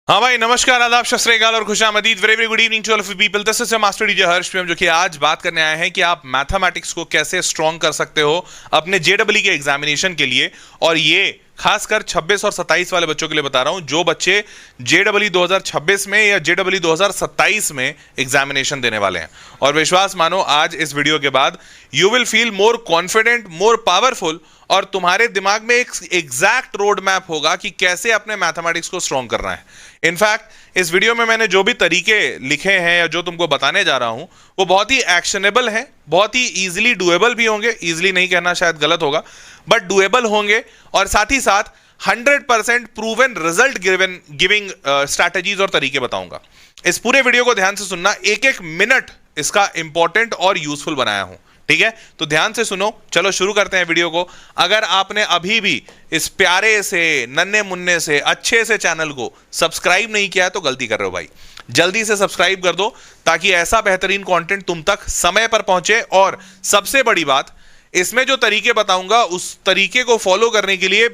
हाँ भाई, नमस्कार, आदाब, सत श्री अकाल और खुशामदीद। Very very good evening to all of you people. This is master DJ Harsh P M, जो कि आज बात करने आए हैं कि आप मैथमेटिक्स को कैसे स्ट्रॉन्ग कर सकते हो अपने जेडब्ल्यू के एग्जामिनेशन के लिए। और ये खासकर 26 और 27 वाले बच्चों के लिए बता रहा हूं, जो बच्चे जेडब्ल्यू 2026 में या जेडब्ल्यू 2027 में एग्जामिनेशन देने वाले हैं। और विश्वास मानो, आज इस वीडियो के बाद you will feel more confident, more powerful, और तुम्हारे दिमाग में एक एग्जैक्ट रोड मैप होगा कि कैसे अपने मैथमेटिक्स को स्ट्रॉन्ग करना है। इनफैक्ट इस वीडियो में मैंने जो भी तरीके लिखे हैं या जो तुमको बताने जा रहा हूं, वो बहुत ही एक्शनेबल हैं, बहुत ही इजीली डुएबल भी होंगे। इजीली नहीं कहना शायद गलत होगा, बट डुएबल होंगे। और साथ ही साथ 100% प्रूवन रिजल्ट गिविंग स्ट्रैटेजीज और तरीके बताऊंगा। इस पूरे वीडियो को ध्यान से सुनना, एक एक मिनट इसका इंपॉर्टेंट और यूजफुल बनाया हूं, ठीक है? तो ध्यान से सुनो। चलो शुरू करते हैं वीडियो को। अगर आपने अभी भी इस प्यारे से, नन्हे मुन्ने से, अच्छे से चैनल को सब्सक्राइब नहीं किया है तो गलती कर रहे हो भाई। जल्दी से सब्सक्राइब कर दो ताकि ऐसा बेहतरीन कंटेंट तुम तक समय पर पहुंचे। और सबसे बड़ी बात, इसमें जो तरीके बताऊंगा उस तरीके को फॉलो करने के लिए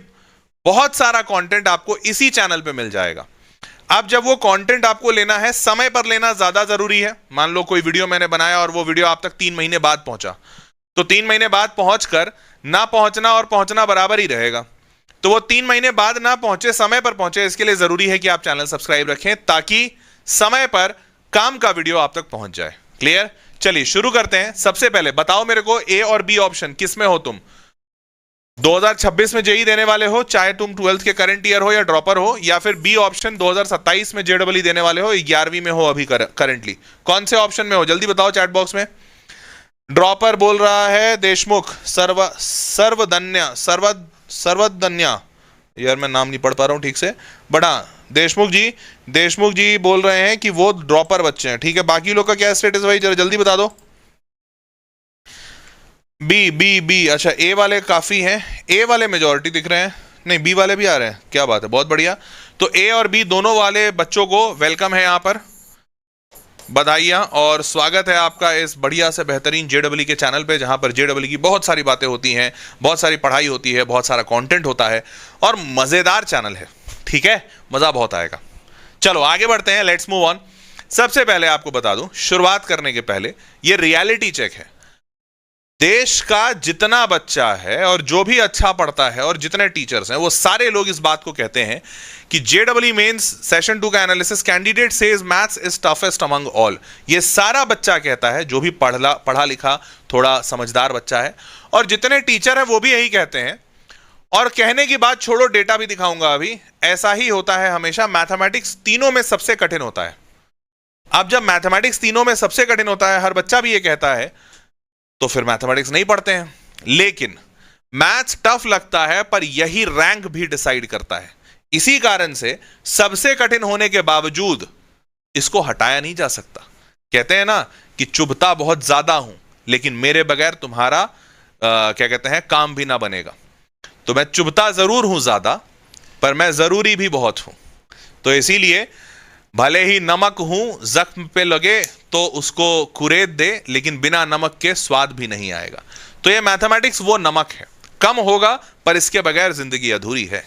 बहुत सारा कंटेंट आपको इसी चैनल पे मिल जाएगा। अब जब वो कंटेंट आपको लेना है, समय पर लेना ज्यादा जरूरी है। मान लो कोई वीडियो मैंने बनाया और वो वीडियो आप तक 3 महीने बाद पहुंचा, तो 3 महीने बाद पहुंचकर ना पहुंचना और पहुंचना बराबर ही रहेगा। तो वो 3 महीने बाद ना पहुंचे, समय पर पहुंचे, इसके लिए जरूरी है कि आप चैनल सब्सक्राइब रखें ताकि समय पर काम का वीडियो आप तक पहुंच जाए। क्लियर? चलिए शुरू करते हैं। सबसे पहले बताओ मेरे को, ए और बी ऑप्शन किस में हो तुम? 2026 में जेई देने वाले हो, चाहे तुम 12th के करंट ईयर हो या ड्रॉपर हो, या फिर बी ऑप्शन 2027 में जेडब्ल्यू देने वाले हो, 11वीं में हो अभी करंटली? कौन से ऑप्शन में हो जल्दी बताओ चैट बॉक्स में। ड्रॉपर बोल रहा है देशमुख सर्वधन्या, यार मैं नाम नहीं पढ़ पा रहा हूं ठीक से, बट हाँ देशमुख जी बोल रहे हैं कि वो ड्रॉपर बच्चे हैं। ठीक है, बाकी लोग का क्या स्टेटस भाई, जरा जल्दी बता दो। बी बी बी, अच्छा ए वाले काफी हैं, ए वाले मेजॉरिटी दिख रहे हैं, नहीं बी वाले भी आ रहे हैं, क्या बात है, बहुत बढ़िया। तो ए और बी दोनों वाले बच्चों को वेलकम है यहाँ पर, बधाइयाँ और स्वागत है आपका इस बढ़िया से बेहतरीन जेडब्ल्यू के चैनल पे, जहाँ पर जेडब्ल्यू की बहुत सारी बातें होती हैं, बहुत सारी पढ़ाई होती है, बहुत सारा कंटेंट होता है और मज़ेदार चैनल है। ठीक है, मज़ा बहुत आएगा। चलो आगे बढ़ते हैं, लेट्स मूव ऑन। सबसे पहले आपको बता दूं, शुरुआत करने के पहले ये रियलिटी चेक है। देश का जितना बच्चा है और जो भी अच्छा पढ़ता है और जितने टीचर्स हैं, वो सारे लोग इस बात को कहते हैं कि जेडब्ल्यू मेंस सेशन 2 का analysis, candidate says maths is toughest among all. ये सारा बच्चा कहता है, जो भी पढ़ा लिखा थोड़ा समझदार बच्चा है, और जितने टीचर हैं वो भी यही कहते हैं। और कहने की बात छोड़ो, डेटा भी दिखाऊंगा अभी। ऐसा ही होता है हमेशा, मैथमेटिक्स तीनों में सबसे कठिन होता है। अब जब मैथमेटिक्स तीनों में सबसे कठिन होता है, हर बच्चा भी ये कहता है, तो फिर मैथमेटिक्स नहीं पढ़ते हैं। लेकिन मैथ्स टफ लगता है, पर यही रैंक भी डिसाइड करता है। इसी कारण से सबसे कठिन होने के बावजूद इसको हटाया नहीं जा सकता। कहते हैं ना कि चुभता बहुत ज्यादा हूं, लेकिन मेरे बगैर तुम्हारा क्या कहते हैं, काम भी ना बनेगा। तो मैं चुभता जरूर हूं ज्यादा, पर मैं जरूरी भी बहुत हूं। तो इसीलिए भले ही नमक हूं, जख्म पे लगे तो उसको कुरेद दे, लेकिन बिना नमक के स्वाद भी नहीं आएगा। तो ये मैथमेटिक्स वो नमक है, कम होगा पर इसके बगैर जिंदगी अधूरी है।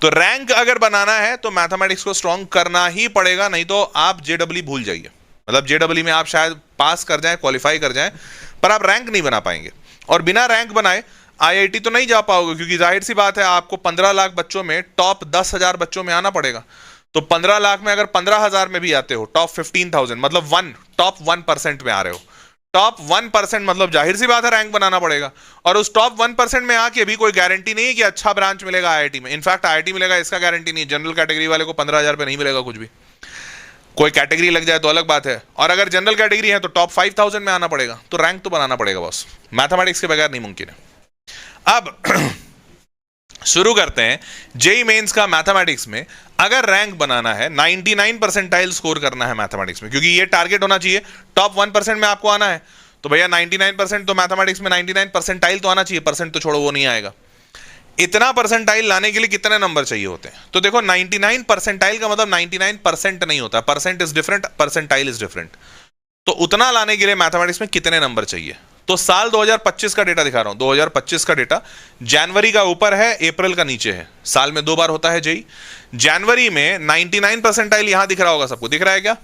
तो रैंक अगर बनाना है तो मैथमेटिक्स को स्ट्रॉन्ग करना ही पड़ेगा, नहीं तो आप जेडब्ल्यू भूल जाइए। मतलब जेडब्ल्यू में आप शायद पास कर जाएं, क्वालिफाई कर जाएं, पर आप रैंक नहीं बना पाएंगे। और बिना रैंक बनाए आईआईटी तो नहीं जा पाओगे, क्योंकि जाहिर सी बात है, आपको 15 लाख बच्चों में टॉप 10,000 बच्चों में आना पड़ेगा। तो 15 लाख में अगर 15,000 में भी आते हो, टॉप 15,000 मतलब टॉप 1% में आ रहे हो। टॉप 1% मतलब जाहिर सी बात है रैंक बनाना पड़ेगा। और उस टॉप 1% में आके भी कोई गारंटी नहीं है कि अच्छा ब्रांच मिलेगा आईआईटी में। इनफैक्ट आईआईटी मिलेगा इसका गारंटी नहीं है। जनरल कैटेगरी वाले को 15,000 पे नहीं मिलेगा कुछ भी। कोई कैटेगरी लग जाए तो अलग बात है, और अगर जनरल कैटेगरी है तो टॉप 5,000 में आना पड़ेगा। तो रैंक तो बनाना पड़ेगा बॉस, मैथमेटिक्स के बगैर नहीं मुमकिन है। अब शुरू करते हैं जेई मेंस का। मैथमेटिक्स में अगर रैंक बनाना है, 99 परसेंटाइल स्कोर करना है मैथमेटिक्स में, क्योंकि ये टारगेट होना चाहिए, टॉप 1% में आपको आना है। तो भैया 99% तो मैथमेटिक्स में 99 परसेंटाइल तो आना चाहिए। परसेंट तो छोड़ो, वो नहीं आएगा। इतना परसेंटाइल लाने के लिए कितने नंबर चाहिए होते हैं? तो देखो, 99 परसेंटाइल का मतलब 99% नहीं होता। Percent is different, percentile is different. तो उतना लाने के लिए मैथमेटिक्स में कितने नंबर चाहिए? तो साल 2025 का डेटा दिखा रहा हूं, 2025 का डेटा, जनवरी का ऊपर है, अप्रैल का नीचे है। साल में 2 बार होता है जेई। जनवरी में 99 परसेंटाइल यहां दिख रहा होगा, सबको दिख रहा है क्या?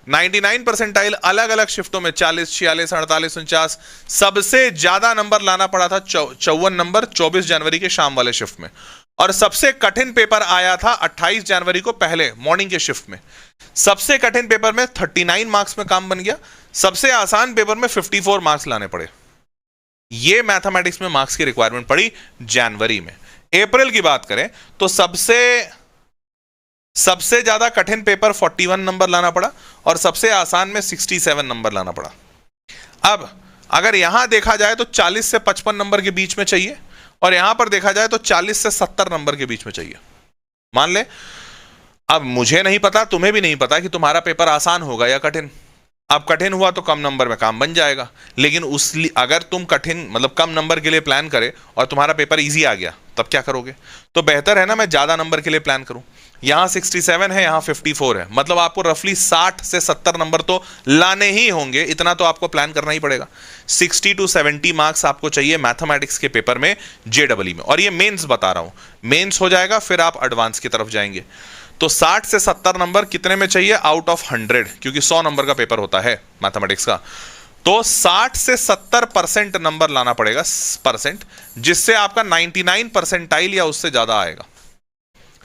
99 परसेंटाइल अलग अलग शिफ्टों में 40, 46, 48, 49, सबसे ज्यादा नंबर लाना पड़ा था 54 नंबर 24 जनवरी के शाम वाले शिफ्ट में। और सबसे कठिन पेपर आया था 28 जनवरी को पहले मॉर्निंग के शिफ्ट में। सबसे कठिन पेपर में 39 मार्क्स में काम बन गया, सबसे आसान पेपर में 54 मार्क्स लाने पड़े। ये मैथमेटिक्स में मार्क्स की रिक्वायरमेंट पड़ी जनवरी में। अप्रैल की बात करें तो सबसे ज्यादा कठिन पेपर 41 नंबर लाना पड़ा और सबसे आसान में 67 नंबर लाना पड़ा। अब अगर यहां देखा जाए तो 40 से 55 नंबर के बीच में चाहिए और यहां पर देखा जाए तो 40 से 70 नंबर के बीच में चाहिए, मान ले। अब मुझे नहीं पता, तुम्हें भी नहीं पता कि तुम्हारा पेपर आसान होगा या कठिन। अब कठिन हुआ तो कम नंबर में काम बन जाएगा, लेकिन अगर तुम कठिन मतलब कम नंबर के लिए प्लान करे और तुम्हारा पेपर इजी आ गया तब क्या करोगे? तो बेहतर है ना मैं ज्यादा नंबर के लिए प्लान करूं। यहां 67 है, यहां 54 है, मतलब आपको रफली 60 से 70 नंबर तो लाने ही होंगे, इतना तो आपको प्लान करना ही पड़ेगा। 60 to 70 मार्क्स आपको चाहिए मैथमेटिक्स के पेपर में जेईई में, और ये मेंस बता रहा हूं। मेंस हो जाएगा फिर आप एडवांस की तरफ जाएंगे। तो 60 से 70 नंबर कितने में चाहिए? आउट ऑफ 100, क्योंकि 100 नंबर का पेपर होता है मैथमेटिक्स का। तो 60 से 70% नंबर लाना पड़ेगा, परसेंट, जिससे आपका 99 परसेंटाइल या उससे ज्यादा आएगा।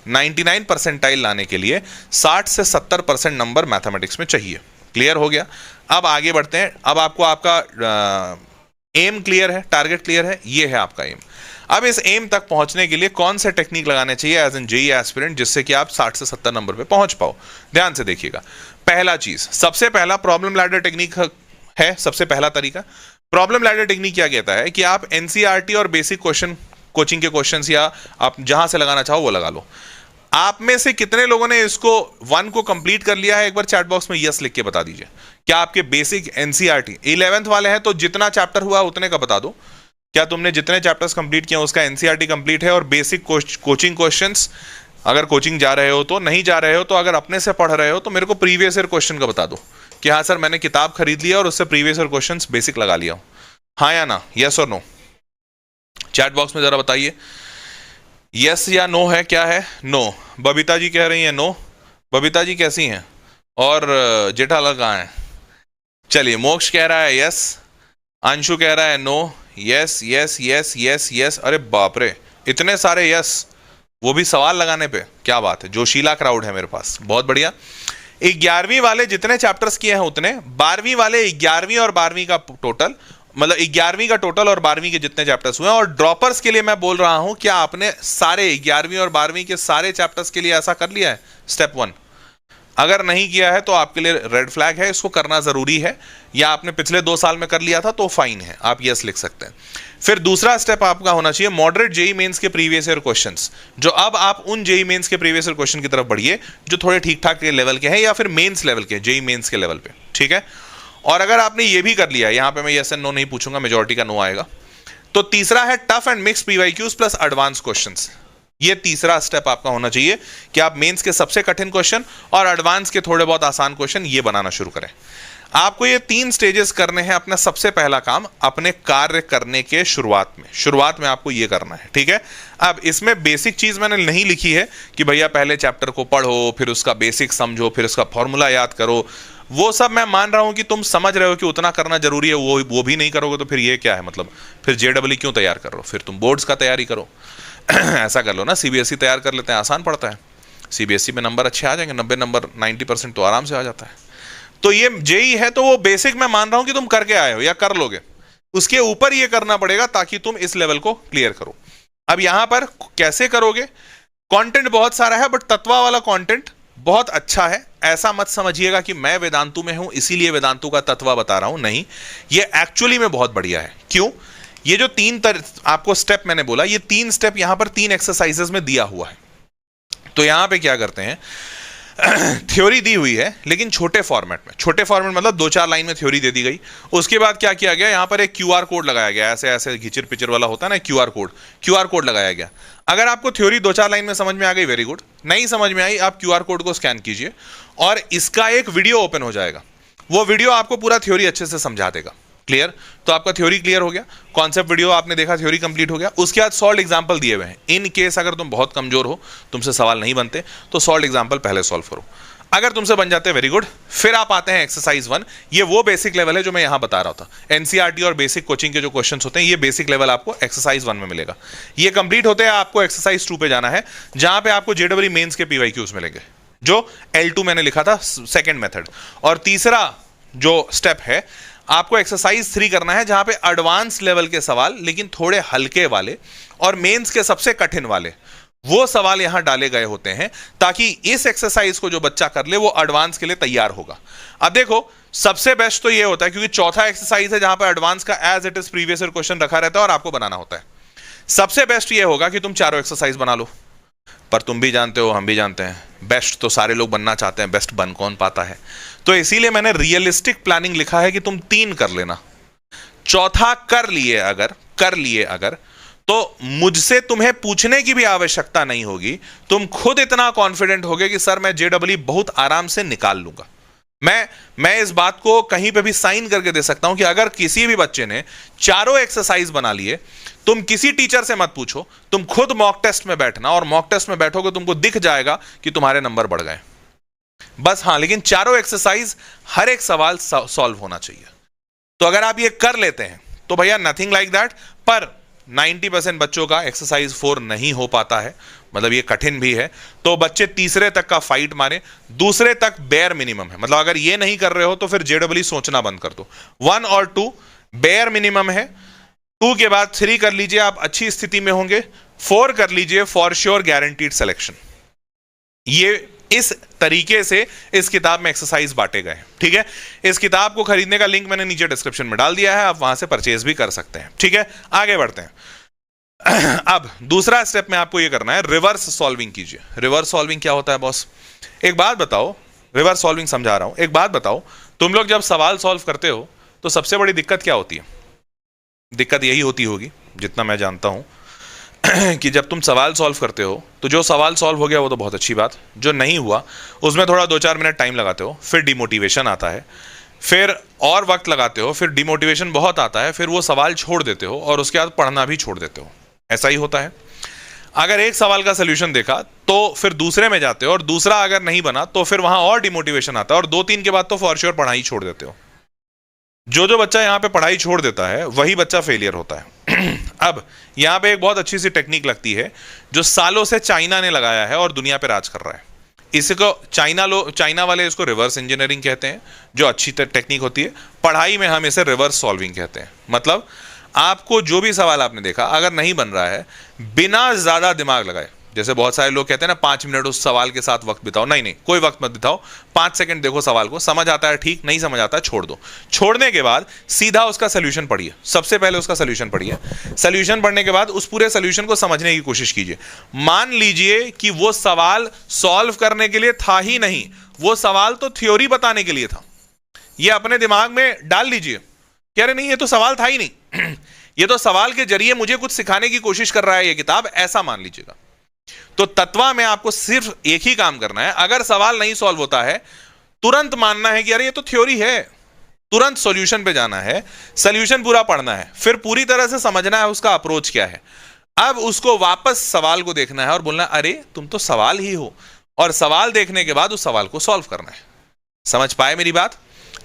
99 परसेंटाइल लाने के लिए 60 से 70% नंबर मैथमेटिक्स में चाहिए। क्लियर हो गया? अब आगे बढ़ते हैं। अब आपको आपका एम क्लियर है, टारगेट क्लियर है, ये है आपका एम। अब इस एम तक पहुंचने के लिए कौन से टेक्निक लगाने चाहिए एज एन जेईई एस्पिरेंट, जिससे कि आप 60 से 70 नंबर पे पहुंच पाओ? ध्यान से देखिएगा। पहला चीज, सबसे पहला प्रॉब्लम लैडर टेक्निक है। सबसे पहला तरीका प्रॉब्लम लैडर टेक्निक क्या कहता है कि आप एनसीईआरटी और बेसिक क्वेश्चन, कोचिंग के क्वेश्चंस या आप जहां से लगाना चाहो वो लगा लो। आप में से कितने लोगों ने इसको 1 को कंप्लीट कर लिया है? एक बार चैट बॉक्स में यस लिख के बता दीजिए। क्या आपके बेसिक एनसीईआरटी 11th वाले हैं तो जितना चैप्टर हुआ उतने का बता दो। क्या तुमने जितने चैप्टर्स कंप्लीट किए उसका एनसीईआरटी कंप्लीट है? और बेसिक कोचिंग क्वेश्चंस, अगर कोचिंग जा रहे हो तो, नहीं जा रहे हो तो, अगर अपने से पढ़ रहे हो तो मेरे को प्रीवियस ईयर क्वेश्चन का बता दो कि हाँ सर मैंने किताब खरीद लिया और उससे प्रीवियस ईयर क्वेश्चंस बेसिक लगा लिया हूं। हाँ या ना, यस और नो, चैट बॉक्स में जरा बताइए। यस या नो है? क्या है? नो। बबीता जी कह रही हैं नो। बबीता जी कैसी हैं? और जेठालाल कहाँ है? चलिए, मोक्ष कह रहा है यस, अंशु कह रहा है no. Yes yes yes yes yes, अरे बाप रे, इतने सारे यस, वो भी सवाल लगाने पे। क्या बात है, जोशीला क्राउड है मेरे पास, बहुत बढ़िया। 11वीं वाले जितने चैप्टर्स किए हैं उतने, 12वीं वाले 11वीं और 12वीं का टोटल, मतलब 11वीं का टोटल और 12वीं के जितने चैप्टर्स हुए हैं। और ड्रॉपर्स के लिए मैं बोल रहा हूं, क्या आपने सारे 11वीं और 12वीं के सारे चैप्टर्स के लिए ऐसा कर लिया है स्टेप 1? अगर नहीं किया है तो आपके लिए रेड फ्लैग है, इसको करना जरूरी है। या आपने पिछले 2 साल में कर लिया था तो फाइन है, आप यस लिख सकते हैं। फिर दूसरा स्टेप आपका होना चाहिए मॉडरेट जेईई मेंस के प्रीवियस ईयर क्वेश्चंस, जो अब आप उन जेईई मेंस के प्रीवियस ईयर क्वेश्चन की तरफ बढ़िए जो थोड़े ठीक ठाक के लेवल के हैं या फिर मेंस लेवल के, जेईई मेंस के लेवल पे, ठीक है। और अगर आपने ये भी कर लिया, यहां पे मैं यस एंड नो नहीं पूछूंगा, मेजॉरिटी का नो आएगा। तो तीसरा है tough and mix PYQs plus advance questions. ये तीसरा स्टेप आपका होना चाहिए कि आप मेंस के सबसे कठिन क्वेश्चन और एडवांस के थोड़े बहुत आसान क्वेश्चन ये बनाना शुरू करें। आपको ये 3 स्टेजेस करने हैं अपना सबसे पहला काम अपने कार्य करने के शुरुआत में आपको ये करना है, ठीक है। अब इसमें बेसिक चीज मैंने नहीं लिखी है कि भैया पहले चैप्टर को पढ़ो, फिर उसका बेसिक समझो, फिर उसका फॉर्मूला याद करो। वो सब मैं मान रहा हूं कि तुम समझ रहे हो कि उतना करना जरूरी है, वो भी नहीं करोगे तो फिर ये क्या है, मतलब फिर जेईई क्यों तैयार कर रहे हो? फिर तुम बोर्ड्स का तैयारी करो। ऐसा कर लो ना, सीबीएसई तैयार कर लेते हैं, आसान पड़ता है। सीबीएसई में नंबर अच्छे आ जाएंगे, 90 नंबर 90% तो आराम से आ जाता है। तो ये जेईई है तो वो बेसिक मैं मान रहा हूं कि तुम करके आए हो या कर लोगे, उसके ऊपर ये करना पड़ेगा ताकि तुम इस लेवल को क्लियर करो। अब यहां पर कैसे करोगे? कंटेंट बहुत सारा है, बट तत्वा वाला कंटेंट बहुत अच्छा है। ऐसा मत समझिएगा कि मैं वेदांतु में हूं इसीलिए वेदांतु का तत्वा बता रहा हूं, नहीं, ये एक्चुअली में बहुत बढ़िया है। क्यों? ये जो 3 आपको स्टेप मैंने बोला, ये 3 स्टेप यहां पर 3 एक्सरसाइजेस में दिया हुआ है। तो यहां पे क्या करते हैं, थ्योरी दी हुई है लेकिन छोटे फॉर्मेट में। छोटे फॉर्मेट मतलब 2-4 लाइन में थ्योरी दे दी गई। उसके बाद क्या किया गया, यहां पर एक क्यूआर कोड लगाया गया, ऐसे ऐसे घिचर पिचर वाला होता है ना, क्यूआर कोड लगाया गया। अगर आपको थ्योरी 2-4 लाइन में समझ में आ गई, वेरी गुड। नहीं समझ में आई, आप क्यूआर कोड को स्कैन कीजिए और इसका एक वीडियो ओपन हो जाएगा। वो वीडियो आपको पूरा थ्योरी अच्छे से समझा देगा, क्लियर? तो आपका थ्योरी क्लियर हो गया, कॉन्सेप्ट वीडियो आपने देखा, थ्योरी कंप्लीट हो गया। उसके बाद सॉल्व एग्जांपल दिए हुए हैं। इन केस अगर तुम बहुत कमजोर हो, तुमसे सवाल नहीं बनते, तो सॉल्व एग्जांपल पहले सॉल्व करो। अगर तुमसे बन जाते हैं वेरी गुड। फिर आप आते हैं एक्सरसाइज 1। ये वो बेसिक लेवल है जो मैं यहां बता रहा था। एनसीईआरटी और बेसिक कोचिंग के जो क्वेश्चंस होते हैं, ये बेसिक लेवल आपको एक्सरसाइज 1 में मिलेगा। ये कंप्लीट होते हैं आपको एक्सरसाइज 2 पे जाना है, जहां पे आपको जेडब्ल्यू मेंस के पीवाईक्यूज मिलेंगे, जो L2 मैंने लिखा था, सेकंड मेथड। और तीसरा जो स्टेप है, आपको एक्सरसाइज 3 करना है, जहां पे एडवांस लेवल के सवाल, लेकिन थोड़े हल्के वाले और मेंस के सबसे कठिन वाले वो सवाल यहां डाले गए होते हैं, ताकि इस एक्सरसाइज को जो बच्चा कर ले वो एडवांस के लिए तैयार होगा। अब देखो, सबसे बेस्ट तो ये होता है, क्योंकि चौथा एक्सरसाइज है जहां पर एडवांस का as it is previous year question रखा रहता है और आपको बनाना होता है। सबसे बेस्ट ये होगा कि तुम चारों एक्सरसाइज बना लो। पर तुम भी जानते हो, हम भी जानते हैं, बेस्ट तो सारे लोग बनना चाहते हैं, बेस्ट बन कौन पाता है। तो इसीलिए मैंने रियलिस्टिक प्लानिंग लिखा है कि तुम 3 कर लेना। चौथा कर लिए अगर तो मुझसे तुम्हें पूछने की भी आवश्यकता नहीं होगी। तुम खुद इतना कॉन्फिडेंट होगे कि सर मैं जेडब्ल्यू बहुत आराम से निकाल लूंगा। मैं इस बात को कहीं पे भी साइन करके दे सकता हूं कि अगर किसी भी बच्चे ने चारों एक्सरसाइज बना लिए, तुम किसी टीचर से मत पूछो, तुम खुद मॉक टेस्ट में बैठना, और मॉक टेस्ट में बैठोगे तुमको दिख जाएगा कि तुम्हारे नंबर बढ़ गए। बस हाँ, लेकिन चारों एक्सरसाइज, हर एक सवाल सॉल्व होना चाहिए। तो अगर आप ये कर लेते हैं तो भैया नथिंग लाइक दैट। पर 90% बच्चों का एक्सरसाइज 4 नहीं हो पाता है, मतलब ये कठिन भी है। तो बच्चे तीसरे तक का फाइट मारे, दूसरे तक बेयर मिनिमम है। मतलब अगर ये नहीं कर रहे हो तो फिर जेडब्ल्यू सोचना बंद कर दो। 1 और 2 बेयर मिनिमम है। 2 के बाद 3 कर लीजिए, आप अच्छी स्थिति में होंगे। 4 कर लीजिए, फॉर श्योर गारंटीड सिलेक्शन। ये इस तरीके से इस किताब में एक्सरसाइज बांटे गए हैं। ठीक है, इस किताब को खरीदने का लिंक मैंने नीचे डिस्क्रिप्शन में डाल दिया है, आप वहां से परचेज भी कर सकते हैं। ठीक है, आगे बढ़ते हैं। अब दूसरा स्टेप में आपको यह करना है, रिवर्स सॉल्विंग कीजिए। रिवर्स सॉल्विंग क्या होता है बॉस? एक बात बताओ, रिवर्स सॉल्विंग समझा रहा हूं, एक बात बताओ, तुम लोग जब सवाल सॉल्व करते हो तो सबसे बड़ी दिक्कत क्या होती है? दिक्कत यही होती होगी, जितना मैं जानता हूं, कि जब तुम सवाल सॉल्व करते हो तो जो सवाल सॉल्व हो गया वो तो बहुत अच्छी बात, जो नहीं हुआ उसमें थोड़ा 2-4 मिनट टाइम लगाते हो, फिर डिमोटिवेशन आता है, फिर और वक्त लगाते हो, फिर डिमोटिवेशन बहुत आता है, फिर वो सवाल छोड़ देते हो और उसके बाद पढ़ना भी छोड़ देते हो। ऐसा ही होता है। अगर एक सवाल का सोल्यूशन देखा तो फिर दूसरे में जाते हो, और दूसरा अगर नहीं बना तो फिर वहां और डिमोटिवेशन आता है, और 2-3 के बाद तो फॉर श्योर पढ़ाई छोड़ देते हो। जो बच्चा यहां पे पढ़ाई छोड़ देता है वही बच्चा फेलियर होता है। अब यहां पे एक बहुत अच्छी सी टेक्निक लगती है जो सालों से चाइना ने लगाया है और दुनिया पे राज कर रहा है। इसको चाइना वाले इसको रिवर्स इंजीनियरिंग कहते हैं, जो अच्छी टेक्निक होती है। पढ़ाई में हम इसे रिवर्स सॉल्विंग कहते हैं। मतलब आपको जो भी सवाल आपने देखा अगर नहीं बन रहा है, बिना ज्यादा दिमाग लगाए, जैसे बहुत सारे लोग कहते हैं ना 5 मिनट उस सवाल के साथ वक्त बिताओ, नहीं, कोई वक्त मत बिताओ। 5 सेकंड देखो सवाल को, समझ आता है ठीक, नहीं समझ आता है छोड़ दो। छोड़ने के बाद सीधा उसका सोल्यूशन पढ़िए। सबसे पहले उसका सोल्यूशन पढ़िए। सोल्यूशन पढ़ने के बाद उस पूरे सोल्यूशन को समझने की कोशिश कीजिए। मान लीजिए कि वो सवाल सॉल्व करने के लिए था ही नहीं, वो सवाल तो थ्योरी बताने के लिए था। ये अपने दिमाग में डाल लीजिए कि अरे नहीं, ये तो सवाल था ही नहीं, ये तो सवाल के जरिए मुझे कुछ सिखाने की कोशिश कर रहा है ये किताब, ऐसा मान लीजिएगा। तो तत्वा में आपको सिर्फ एक ही काम करना है। अगर सवाल नहीं सॉल्व होता है, तुरंत मानना है कि अरे ये तो थ्योरी है, तुरंत सॉल्यूशन पे जाना है, सॉल्यूशन पूरा पढ़ना है, फिर पूरी तरह से समझना है उसका अप्रोच क्या है। अब उसको वापस सवाल को देखना है और बोलना है अरे तुम तो सवाल ही हो, और सवाल देखने के बाद उस सवाल को सॉल्व करना है। समझ पाए मेरी बात?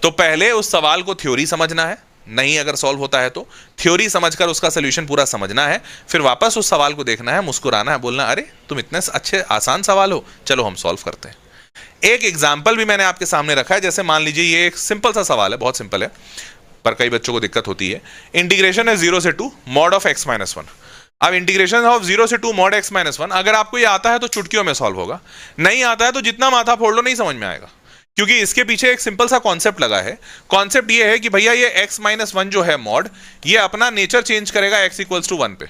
तो पहले उस सवाल को थ्योरी समझना है, नहीं अगर सॉल्व होता है तो थ्योरी समझकर उसका सोल्यूशन पूरा समझना है, फिर वापस उस सवाल को देखना है, मुस्कुराना है, बोलना अरे तुम इतने अच्छे आसान सवाल हो, चलो हम सॉल्व करते हैं। एक एग्जांपल भी मैंने आपके सामने रखा है। जैसे मान लीजिए ये एक सिंपल सा सवाल है, बहुत सिंपल है, पर कई बच्चों को दिक्कत होती है। इंटीग्रेशन है 0 से 2 मॉड ऑफ x-1। अब इंटीग्रेशन ऑफ 0 से 2 मॉड x-1, अगर आपको ये आता है तो चुटकियों में सॉल्व होगा, नहीं आता है तो जितना माथा फोड़ लो नहीं समझ में आएगा, क्योंकि इसके पीछे एक सिंपल सा कॉन्सेप्ट लगा है। कॉन्सेप्ट ये है कि भैया ये x-1 जो है मॉड, ये अपना नेचर चेंज करेगा x = 1 पे।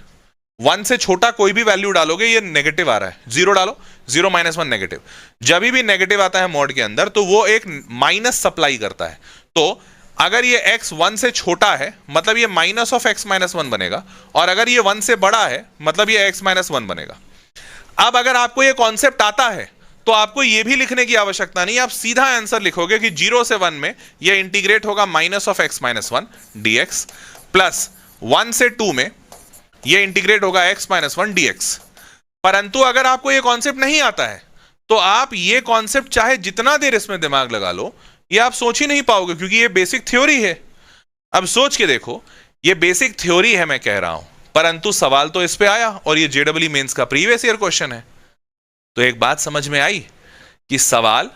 1 से छोटा कोई भी वैल्यू डालोगे ये नेगेटिव आ रहा है, 0 डालो, 0 - 1 नेगेटिव। जब भी नेगेटिव आता है मॉड के अंदर तो वो एक माइनस सप्लाई करता है। तो अगर ये x 1 से छोटा है मतलब ये माइनस ऑफ x-1 बनेगा, और अगर ये 1 से बड़ा है मतलब ये x-1 बनेगा। अब अगर आपको ये कॉन्सेप्ट आता है तो आपको ये भी लिखने की आवश्यकता नहीं, आप सीधा आंसर लिखोगे कि 0 से 1 में ये इंटीग्रेट होगा -(x-1) dx, प्लस 1 से 2 में ये इंटीग्रेट होगा x-1 dx। परंतु अगर आपको ये कॉन्सेप्ट नहीं आता है तो आप ये कॉन्सेप्ट चाहे जितना देर इसमें दिमाग लगा लो, ये आप सोच ही नहीं पाओगे, क्योंकि ये बेसिक थ्योरी है। अब सोच के देखो, ये बेसिक थ्योरी है मैं कह रहा हूं, परंतु सवाल तो इस पे आया और ये जेडब्ल्यू मेंस का प्रीवियस ईयर क्वेश्चन है। तो एक बात समझ में आई कि सवाल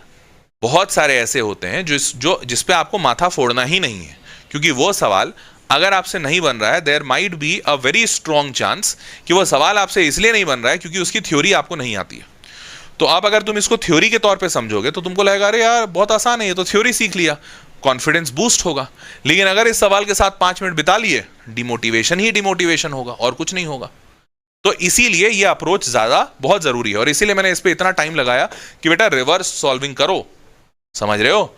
बहुत सारे ऐसे होते हैं जिस पे आपको माथा फोड़ना ही नहीं है, क्योंकि वो सवाल अगर आपसे नहीं बन रहा है, there might be a very strong chance कि वो सवाल आपसे इसलिए नहीं बन रहा है क्योंकि उसकी थ्योरी आपको नहीं आती है। तो अब अगर तुम इसको थ्योरी के तौर पे समझोगे तो तुमको लगेगा अरे यार बहुत आसान है, ये तो थ्योरी सीख लिया, कॉन्फिडेंस बूस्ट होगा। लेकिन अगर इस सवाल के साथ 5 मिनट बिता लिए, डिमोटिवेशन ही डिमोटिवेशन होगा और कुछ नहीं होगा। तो इसीलिए ये अप्रोच बहुत जरूरी है, और इसीलिए मैंने इस पे इतना टाइम लगाया कि बेटा रिवर्स सॉल्विंग करो। समझ रहे हो?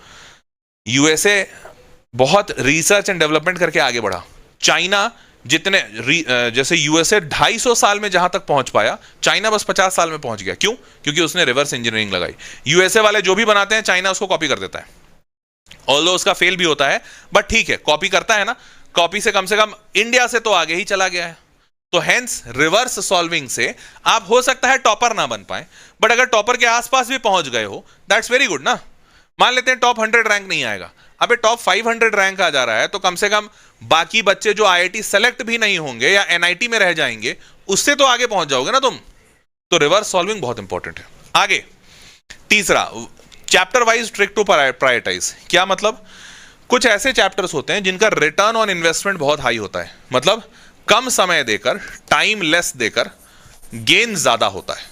यूएसए बहुत रिसर्च एंड डेवलपमेंट करके आगे बढ़ा। चाइना जैसे यूएसए 250 साल में जहां तक पहुंच पाया, चाइना बस 50 साल में पहुंच गया। क्यों? क्योंकि उसने रिवर्स इंजीनियरिंग लगाई। यूएसए वाले जो भी बनाते हैं, चाइना उसको कॉपी कर देता है, ऑल्दो उसका फेल भी होता है, बट ठीक है, कॉपी करता है ना, कॉपी से कम इंडिया से तो आगे ही चला गया है। तो हेंस रिवर्स सॉल्विंग से आप हो सकता है टॉपर ना बन पाए, बट अगर टॉपर के आसपास भी पहुंच गए हो, दैट्स वेरी गुड ना। मान लेते हैं टॉप 100 रैंक नहीं आएगा, अबे टॉप 500 रैंक आ जा रहा है, तो कम से कम बाकी बच्चे जो आईआईटी सेलेक्ट भी नहीं होंगे या एनआईटी में रह जाएंगे, उससे तो आगे पहुंच जाओगे ना तुम। तो रिवर्स सॉल्विंग बहुत इंपॉर्टेंट है। आगे तीसरा, chapter wise trick to prioritise. क्या मतलब? कुछ ऐसे चैप्टर्स होते हैं जिनका रिटर्न ऑन इन्वेस्टमेंट बहुत हाई होता है, मतलब कम समय देकर, टाइम लेस देकर गेन ज्यादा होता है।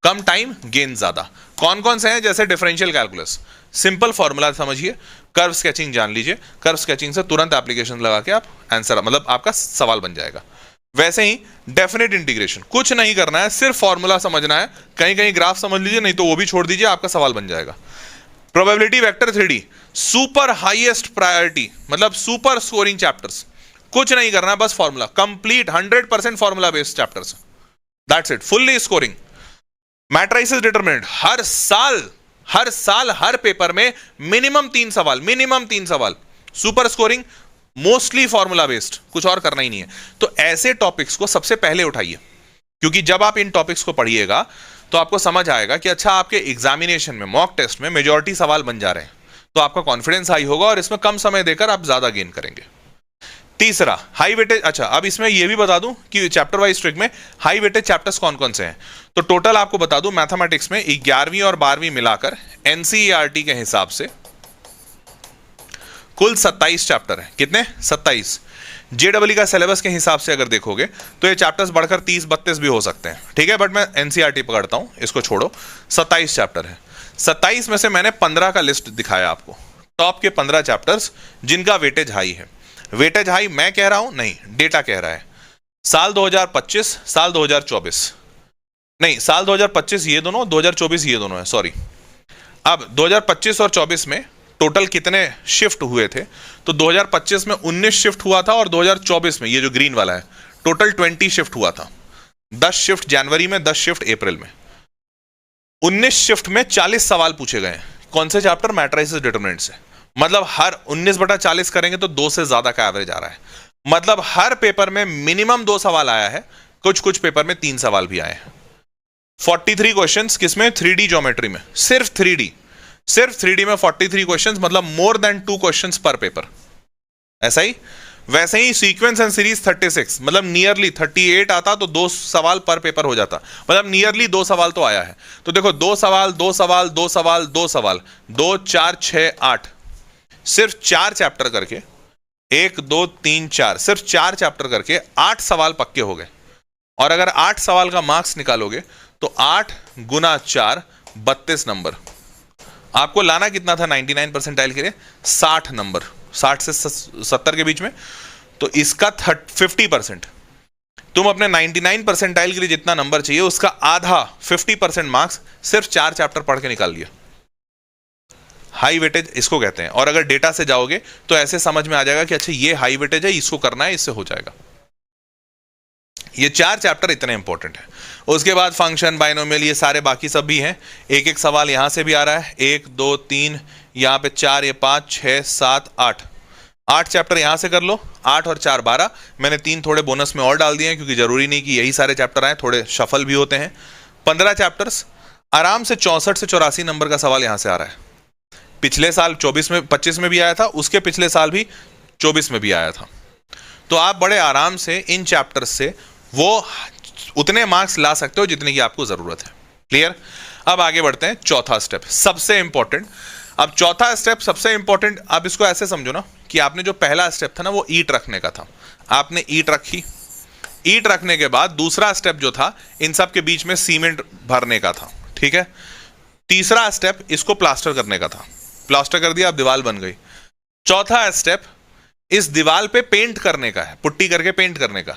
कम टाइम गेन ज्यादा। कौन कौन से हैं? जैसे डिफरेंशियल कैलकुलस, सिंपल फॉर्मूला समझिए, कर्व स्केचिंग जान लीजिए, कर्व स्केचिंग से तुरंत एप्लीकेशन लगा के आप आंसर, मतलब आपका सवाल बन जाएगा। वैसे ही डेफिनेट इंटीग्रेशन, कुछ नहीं करना है, सिर्फ फॉर्मूला समझना है, कहीं कहीं ग्राफ समझ लीजिए, नहीं तो वो भी छोड़ दीजिए, आपका सवाल बन जाएगा। Probability vector 3D, super highest priority, मतलब सुपर स्कोरिंग चैप्टर्स, कुछ नहीं करना, बस formula, complete 100% formula based chapters, that's it, fully scoring. Matrices determinant, हर साल हर पेपर में मिनिमम 3 सवाल, super scoring, mostly formula based, कुछ और करना ही नहीं है। तो ऐसे टॉपिक्स को सबसे पहले उठाइए, क्योंकि जब आप इन टॉपिक्स को पढ़िएगा तो आपको समझ आएगा कि अच्छा, आपके एग्जामिनेशन में, मॉक टेस्ट में मेजॉरिटी सवाल बन जा रहे हैं, तो आपका कॉन्फिडेंस हाई होगा और इसमें कम समय देकर आप ज्यादा गेन करेंगे। तीसरा, हाई वेटेज। अच्छा, अब इसमें यह भी बता दूं कि चैप्टर वाइज ट्रिक में हाई वेटेज चैप्टर्स कौन कौन से हैं। तो टोटल आपको बता दूं, मैथमेटिक्स में 11वीं और 12वीं मिलाकर एनसीईआरटी के हिसाब से कुल 27 चैप्टर हैं। कितने? 27। जेडब्ल्यू का सिलेबस के हिसाब से अगर देखोगे तो ये चैप्टर्स बढ़कर 30-32 भी हो सकते हैं, ठीक है, बट मैं एनसीईआरटी पकड़ता हूं, इसको छोड़ो। 27 चैप्टर है। 27 में से मैंने 15 का लिस्ट दिखाया आपको, टॉप के 15 चैप्टर्स जिनका वेटेज हाई है। वेटेज हाई मैं कह रहा हूं नहीं, डेटा कह रहा है। साल 2025, साल 2024 नहीं, साल 2025 ये दोनों, 2024 ये दोनों है, सॉरी। अब 2025 और 24 में टोटल कितने शिफ्ट हुए थे? तो 2025 में 19 शिफ्ट हुआ था और 2024 में, ये जो ग्रीन वाला है, टोटल 20 शिफ्ट हुआ था। 10 शिफ्ट जनवरी में, 10 शिफ्ट अप्रैल में। 19 शिफ्ट में 40 सवाल पूछे गए। कौन से चैप्टर? मैट्रिसेस डिटरमिनेंट से। मतलब हर 19/40 करेंगे तो 2 से ज्यादा का एवरेज आ रहा है। मतलब हर पेपर में मिनिमम 2 सवाल आया है, कुछ पेपर में 3 सवाल भी आए हैं। 43 क्वेश्चंस किसमें? 3D ज्योमेट्री में, सिर्फ 3D में 43 क्वेश्चंस, मतलब मोर देन 2 क्वेश्चंस पर पेपर। ऐसा ही वैसे ही सीक्वेंस एंड सीरीज 36, मतलब नियरली 38 आता तो 2 सवाल पर पेपर हो जाता, मतलब नियरली 2 सवाल तो आया है। तो देखो 2 सवाल 2 सवाल 2 सवाल 2 सवाल 2 4 6 8, सिर्फ 4 चैप्टर करके, 1 2 3 4, सिर्फ 4 चैप्टर करके 8 सवाल पक्के हो गए। और अगर 8 सवाल का मार्क्स निकालोगे तो 8 गुना 4 32 नंबर। आपको लाना कितना था 99 परसेंटाइल के लिए? 60 नंबर, 60 से 70 के बीच में। तो इसका 50%, तुम अपने 99 परसेंटाइल के लिए जितना नंबर चाहिए उसका आधा 50% मार्क्स सिर्फ 4 चैप्टर पढ़ के निकाल लिया। हाई वेटेज इसको कहते हैं। और अगर डेटा से जाओगे तो ऐसे समझ में आ जाएगा कि अच्छा ये हाई वेटेज है, इसको करना है, इससे हो जाएगा। ये 4 चैप्टर इतने इंपॉर्टेंट है। उसके बाद फंक्शन, बाइनोमियल, ये सारे बाकी सब भी हैं। एक एक सवाल यहाँ से भी आ रहा है, 1 2 3, यहाँ पे 4, ये 5 6 7 8, 8 चैप्टर यहाँ से कर लो। 8 और 4 12, मैंने 3 थोड़े बोनस में और डाल दिए हैं क्योंकि जरूरी नहीं कि यही सारे चैप्टर आए, थोड़े शफल भी होते हैं। 15 चैप्टर्स, आराम से 64 से 84 नंबर का सवाल यहाँ से आ रहा है। पिछले साल 24 में 25 में भी आया था, उसके पिछले साल भी 24 में भी आया था। तो आप बड़े आराम से इन चैप्टर्स से वो उतने मार्क्स ला सकते हो जितने की आपको जरूरत है। क्लियर? अब आगे बढ़ते हैं। चौथा स्टेप सबसे इंपॉर्टेंट। अब चौथा स्टेप सबसे इंपॉर्टेंट, आप इसको ऐसे समझो ना कि आपने जो पहला स्टेप था ना वो ईंट रखने का था, आपने ईंट रखी। ईंट रखने के बाद दूसरा स्टेप जो था इन सब के बीच में सीमेंट भरने का था। ठीक है? तीसरा स्टेप इसको प्लास्टर करने का था, प्लास्टर कर दिया, अब दीवार बन गई। चौथा स्टेप इस दीवार पे पेंट करने का है, पुट्टी करके पेंट करने का।